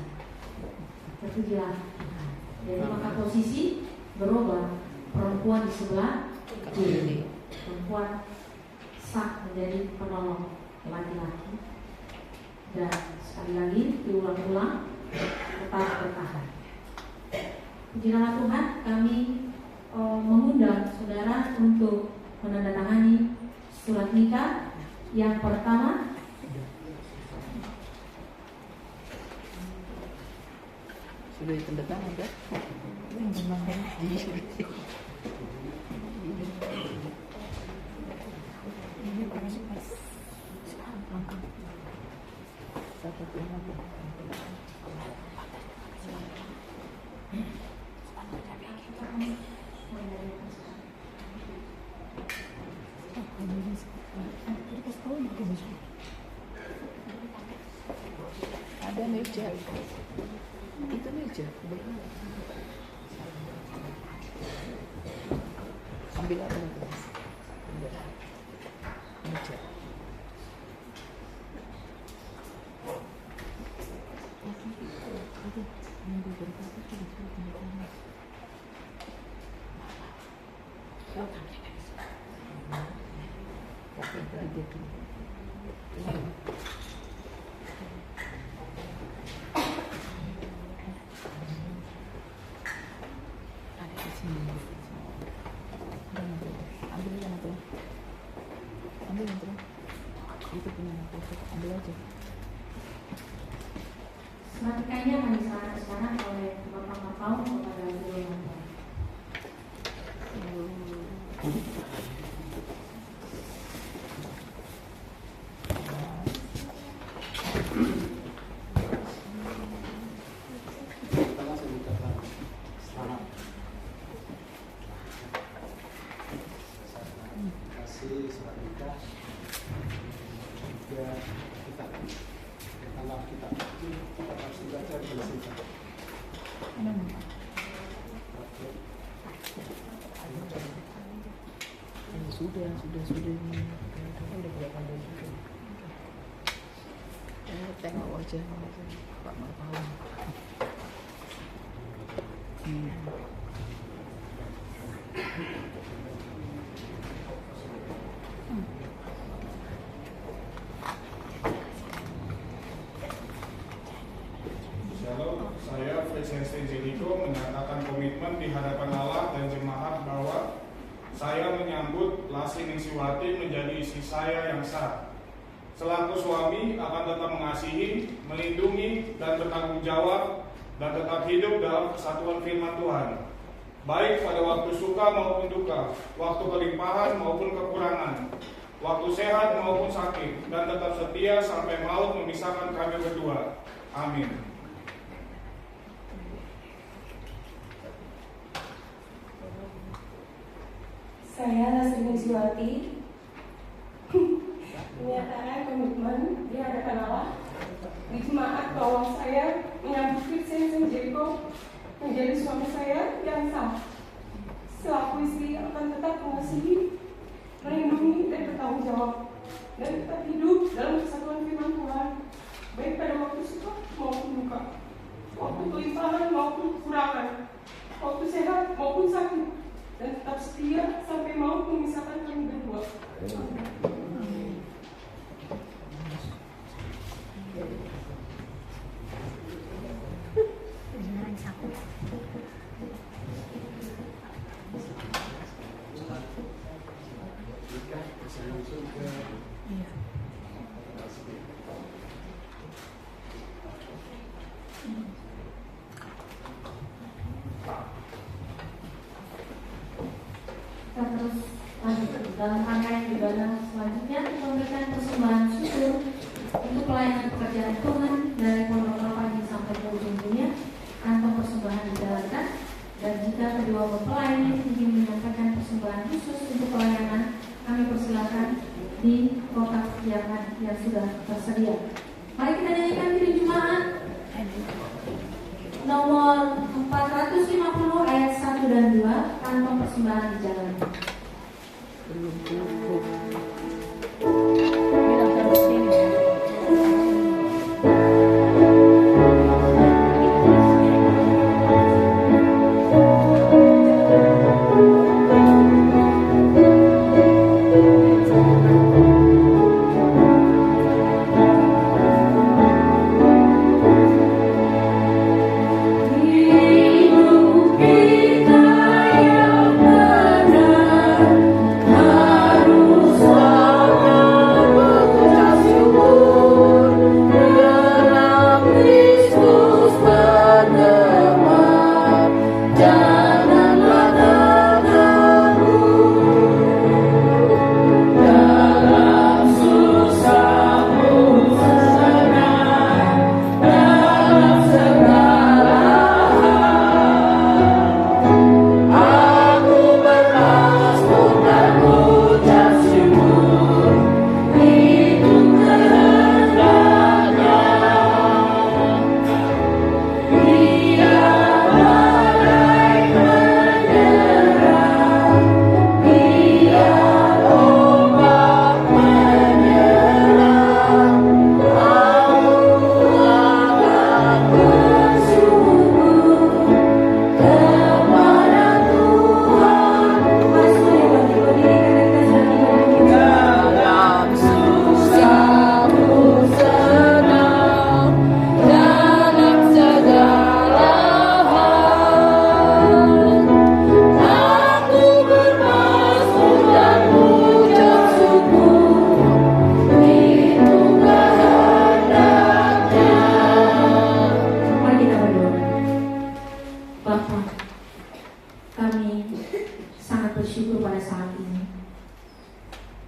Terpujilah Tuhan. Jadi maka posisi berubah, perempuan di sebelah kiri, perempuan sah menjadi penolong laki-laki. Dan sekali lagi diulang-ulang, tetap bertahan. Pujilah Tuhan, kami mengundang saudara untuk menandatangani surat nikah yang pertama. Sudah ditandatangan kan? Ada meja, itu meja. Ambil apa lagi? Meja. Ada di sini. Ambil yang itu. Ambil yang itu. Itu punya aku. Ambil aja. Surat nikahnya akan diserahkan sekarang oleh Bapak Mapau kepada Ibu Mapau. Pertama saya ucapkan selamat. Terima kasih surat nikah. Juga kita tanggal kita harus dibaca di sini. Sudah ini. Tengok wajahnya Pak Mapau. Shalom, saya Presiden Jeliko menyatakan komitmen di hadapan Allah dan jemaat bahwa saya menyambut Lasih Ningsiwati menjadi istri saya yang sah. Selaku suami akan tetap mengasihi, melindungi, dan bertanggung jawab, dan tetap hidup dalam kesatuan firman Tuhan. Baik pada waktu suka maupun duka, waktu kelimpahan maupun kekurangan, waktu sehat maupun sakit, dan tetap setia sampai maut memisahkan kami berdua. Amin. Saya Lasih Ningsiwati menyatakan komitmen di hadapan Allah di jemaat bahwa saya menyambut Presiden Jeliko menjadi suami saya yang sah. Selaku istri akan tetap mengasihi, melindungi, dan bertanggung jawab, dan tetap hidup dalam kesatuan firman Tuhan, baik pada waktu suka maupun duka, waktu kelimpahan maupun kekurangan, waktu sehat maupun sakit, dan tetap setia sampai maut memisahkan kami berdua. Kita terus lanjut dalam rangkaian ibadah selanjutnya, memberikan persembahan syukur untuk pelayanan pekerjaan Tuhan dari Pondok Kelapa sampai ke ujung dunia. Kantong persembahan dijalankan, dan jika kedua mempelai ingin menyampaikan persembahan khusus untuk pelayanan, kami persilakan di kotak yang sudah tersedia. Mari kita nyanyikan diri jemaat nomor 450 ayat 1 dan 2, kantong persembahan dijalankan. Belum cukup. Bilang taruh sini. Hidup kita yang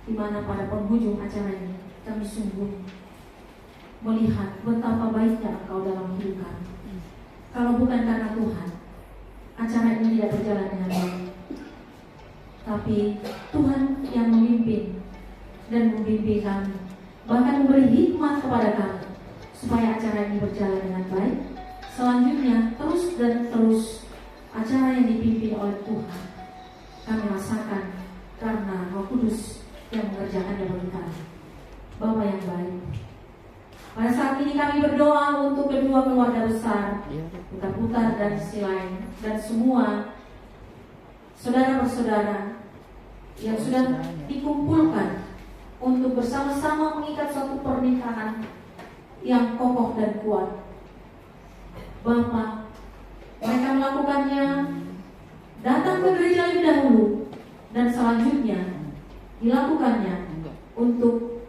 di mana pada penghujung acara ini kami sungguh melihat betapa baiknya Engkau dalam hidup kami. Kalau bukan karena Tuhan, acara ini tidak berjalan dengan baik. Tapi Tuhan yang memimpin dan membimbing kami, bahkan memberi hikmat kepada kami supaya acara ini berjalan dengan baik. Selanjutnya terus dan terus acara yang dipimpin oleh Tuhan kami rasakan karena Roh Kudus yang mengerjakannya bagi kami. Bapa yang baik, pada saat ini kami berdoa untuk kedua keluarga besar, Putar-Putar dan Silain, dan semua saudara-bersaudara yang sudah dikumpulkan untuk bersama-sama mengikat suatu pernikahan yang kokoh dan kuat. Bapa, mereka melakukannya datang ke gereja lebih dahulu dan selanjutnya dilakukannya untuk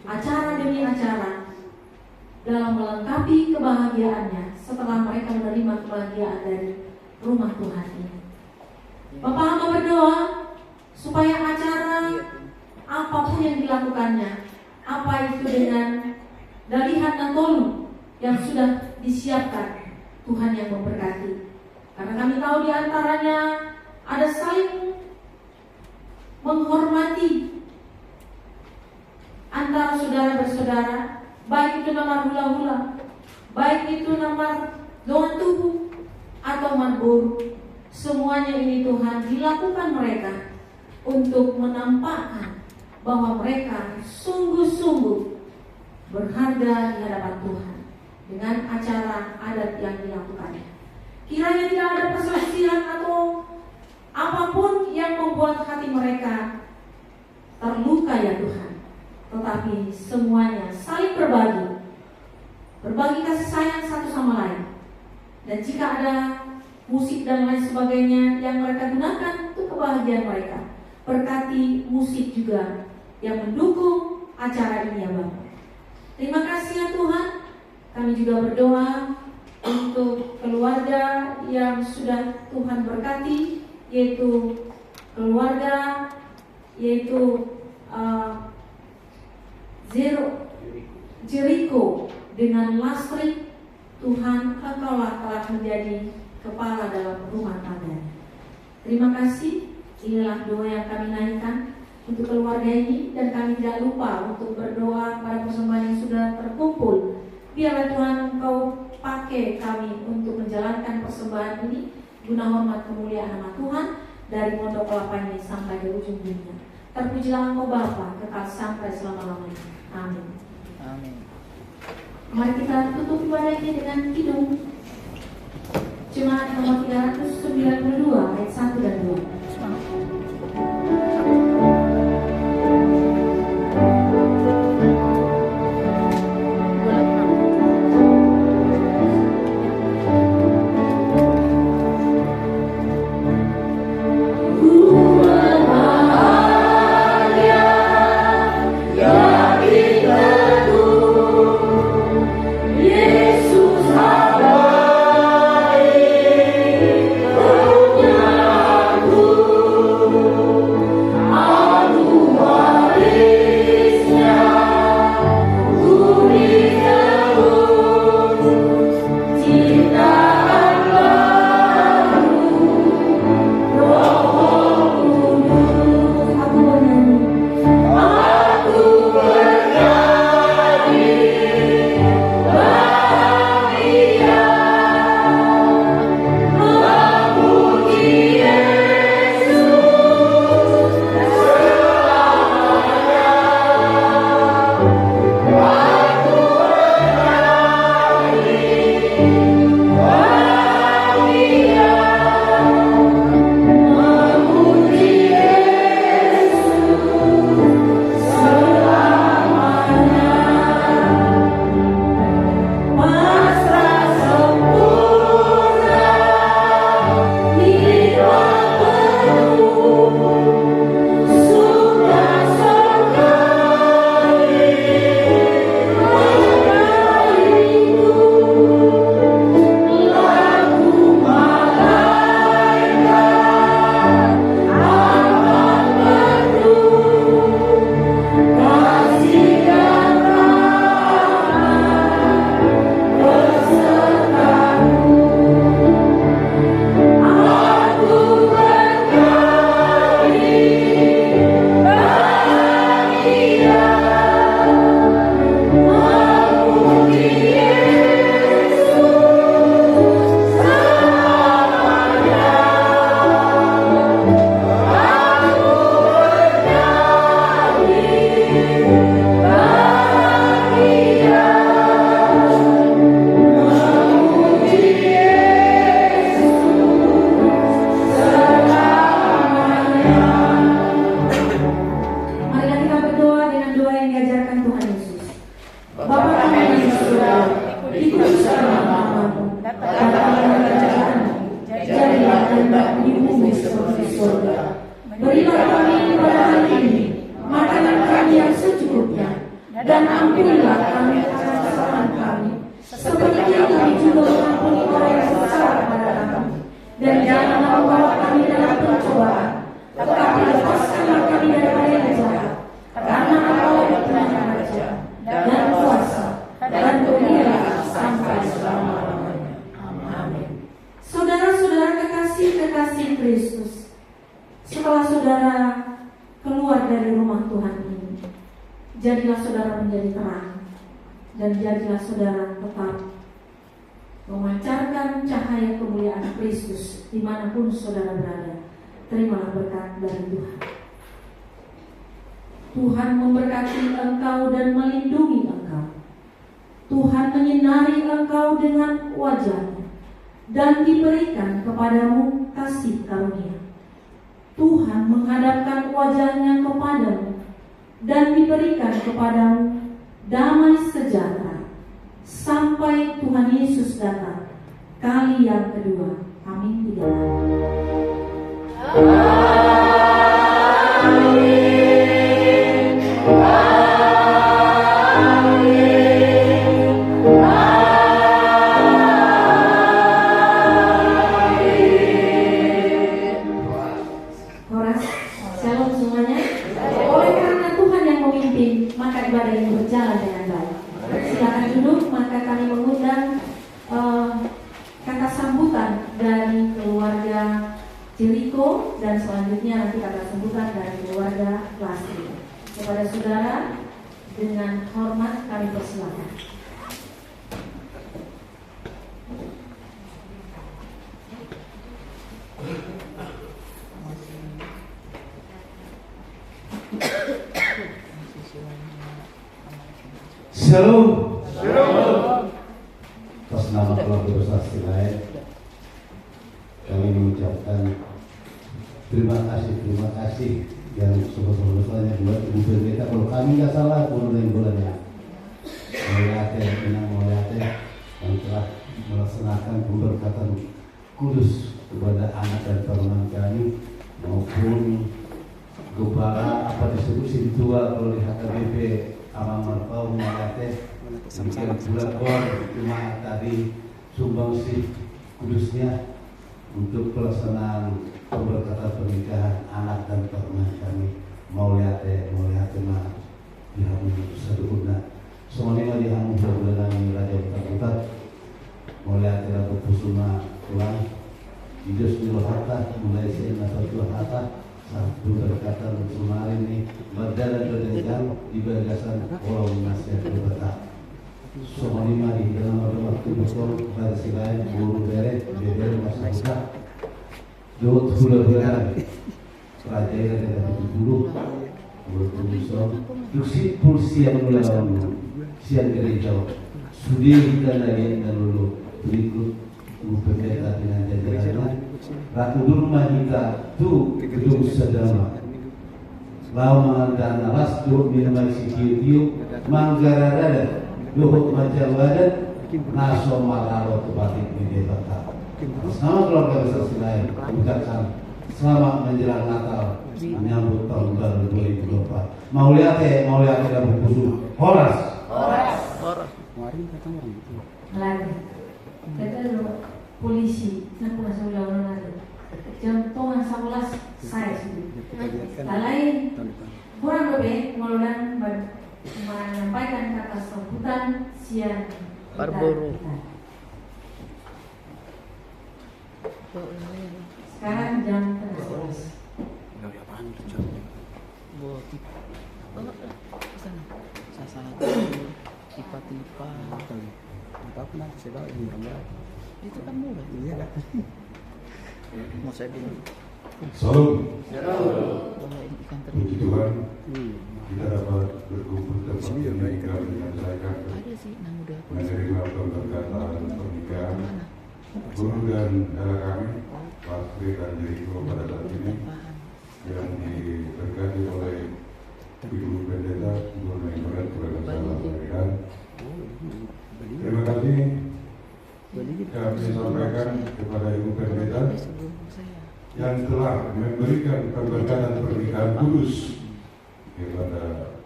acara demi acara dalam melengkapi kebahagiaannya setelah mereka menerima kebahagiaan dari rumah Tuhan ini. Bapak hamba berdoa supaya acara apapun yang dilakukannya, apa itu dengan dalihan dan tolu yang sudah disiapkan, Tuhan yang memberkati. Karena kami tahu di antaranya ada saling menghormati antara saudara bersaudara, baik itu nama hula-hula, baik itu nama doa tubuh atau marbur. Semuanya ini Tuhan dilakukan mereka untuk menampakkan bahwa mereka sungguh-sungguh berharga di hadapan Tuhan dengan acara adat yang dilakukannya. Kiranya tidak ada perselisihan atau apapun yang membuat hati mereka terluka ya Tuhan, tetapi semuanya saling berbagi kasih sayang satu sama lain. Dan jika ada musik dan lain sebagainya yang mereka gunakan untuk kebahagiaan mereka, berkati musik juga yang mendukung acara ini ya Bapak. Terima kasih ya Tuhan. Kami juga berdoa untuk keluarga yang sudah Tuhan berkati, yaitu keluarga Jericho dengan Lastri. Tuhan, Engkaulah telah menjadi kepala dalam rumah tangga. Terima kasih. Inilah doa yang kami naikkan untuk keluarga ini, dan kami tidak lupa untuk berdoa pada persembahan yang sudah terkumpul. Biarlah Tuhan Engkau pakai kami untuk menjalankan persembahan ini guna hormat kemuliaan nama Tuhan dari pondok kelapa ini sampai ke ujung dunia. Terpujilah Engkau Bapa kekal sampai selama-lamanya. Amin. Amin. Mari kita tutup ibadah ini dengan kidung Jemaat nomor 392 ayat 1 dan 2. Yesus, jadilah saudara menjadi terang, dan jadilah saudara tetap memancarkan cahaya kemuliaan Kristus dimanapun saudara berada. Terimalah berkat dari Tuhan. Tuhan memberkati engkau dan melindungi engkau. Tuhan menyinari engkau dengan wajah-Nya dan diberikan kepadamu kasih karunia. Tuhan menghadapkan wajah-Nya kepadamu dan diberikan kepadamu damai sejahtera sampai Tuhan Yesus datang kali yang kedua. Amin. 3 Horas, shalom semuanya. Oleh karena Tuhan yang memimpin, maka ibadah ini berjalan dengan baik. Silakan duduk, maka kami mengundang kata sambutan dari keluarga Jeriko dan selanjutnya nanti kata sambutan dari keluarga Lastri. Kepada saudara, dengan hormat kami persilakan. Shalom. Atas nama keluarga besar Silain, kami mengucapkan terima kasih yang sebesar-besarnya buat Ibu Pendeta. Kalau kami nggak salah, bulan-bulannya Moliate yang telah melaksanakan pemberkatan kudus kepada anak dan turunan kami maupun kepala disebut Sintua kalau di HKBP Amang Marpau Moliate. Demikian pula jemaat tadi sumbangsi kudusnya untuk pelaksanaan pemberkatan pernikahan anak dan turunan kami Moliate mah dihamu saduguna semuanya dihamu bulan Raja Utak Moliate lagu pusuma pulang Idus Nurhata mulai sehingga satu hata satu berkata kemarin ini berjalan berjalan di bagasan orang nasihat berbeda. Semuanya di dalam waktu bersama pada Silain guru beret masyarakat dua bulan pelajaran dari dulu bertuliskan duksi pulsi yang melawan siang gereja sudah kita lagi dan dulu berikut Pendeta dengan jajarannya Ratu Durma kita tu gedung sedama lama dan alas tu minum sikiu manggarada Luhut Majar Wadat Naso Malaro Kebatik Pendeta. Sama keluarga besar Silain ucapkan selamat menjelang Natal menyambut tahun baru 2024. Mauliate dan berkusu Horas. Lagi kita dulu polisi dan penasihat undang lagi jam 11 saya sudah lain kurang lebih mengulangkan menyampaikan kata sambutan siang Barboro. Sekarang jam 11. Tipa-tipa. Itu kan murah. Iya kan. Mau saya bilang. Salam. Ikan Puji Tuhan, kita dapat berkumpul tempat ini kami menyelesaikan ada sih nang udah menerima pemberkatan pernikahan guru dan dara kami, Lastri dan Jeriko pada saat ini yang diberkati oleh Ibu Pendeta Guru Mengoret Kebangsaan Pernikahan. Terima kasih kami sampaikan kepada Ibu Pendeta yang telah memberikan pemberkatan pernikahan kudus kepada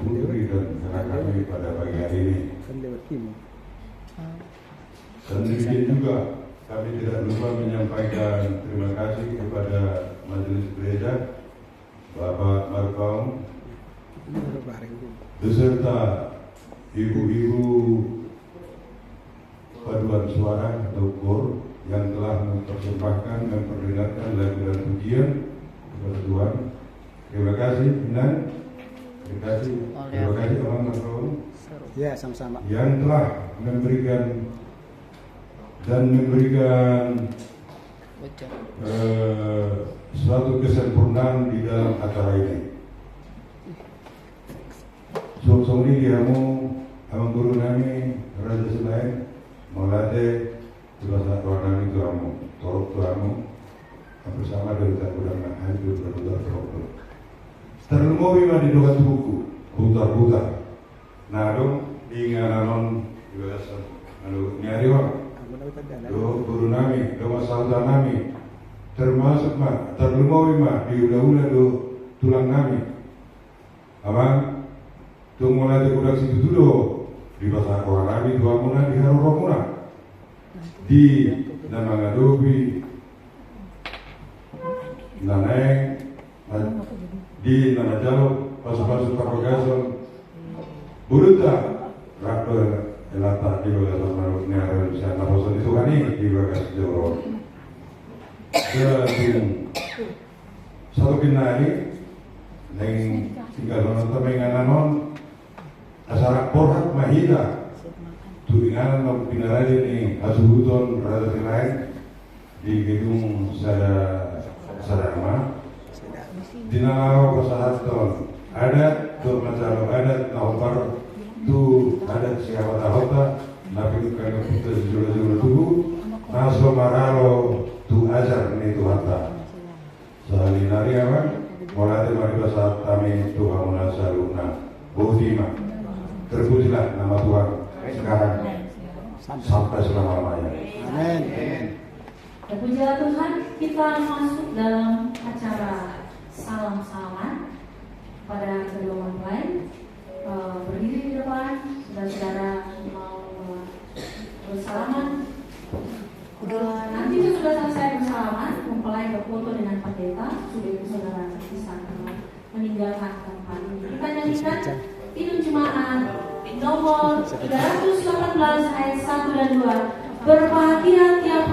putri dan anak kami pada pagi hari ini. Dan demikian juga kami tidak lupa menyampaikan terima kasih kepada Majelis Gereja Bapak Marpaung beserta ibu-ibu paduan suara atau KOR yang telah mempersembahkan dan memperdengarkan lagu dan pujian kepada Tuhan. Terima kasih dan Terima kasih Abang Marpaung Ya, sama-sama. yang telah memberikan Bocor. suatu kesempurnaan di dalam acara ini. Suatu ini dihamu Abang Guru nami Raja Selain melatih bahasa nami tuamu, torok tuamu, bersama dari tak kurang hancur berputar torok. Terlalu bima di doa buku, putar-putar. Nah dong di ngananon juga lalu nyari wang. Do guru nami, do masalah nami, termasuk mah terlalu mah di ulah-ulah do tulang nami. Abang, tu mulai dari budak situ dulu di bahasa Quran nami dua muna di harurah muna di nama ngadobi, naneng, di nama jauh pasu-pasu kapagason, buruta, rakor elata di bagas menurutnya Indonesia naposan itu kan ini di bagas jauh. Dan satu kinari, neng tinggal nonton menganon asal porhat mahida, turingan nong pinaradi ini asuhuton rada lain di gedung Sarama. Dinalaw pasahaton adat tu macam adat naupar tu adat siapa tahota nabi kaya kita jujur tubuh naso maralo tu ajar ni tu hatta salinari apa mulai dari saat kami Tuhan menasaluna bodhima terpujilah nama Tuhan sekarang sampai selama-lamanya. Amin. Terpujilah Tuhan, kita masuk dalam acara salam-salaman pada kedua mempelai. Berdiri di depan, saudara-saudara mau bersalaman. Nanti sudah selesai bersalaman, mempelai berfoto dengan pendeta, sudah saudara bisa meninggalkan tempat ini. Kita nyanyikan Injil Jemaat nomor 318 ayat 1 dan 2. Berbahagia tiap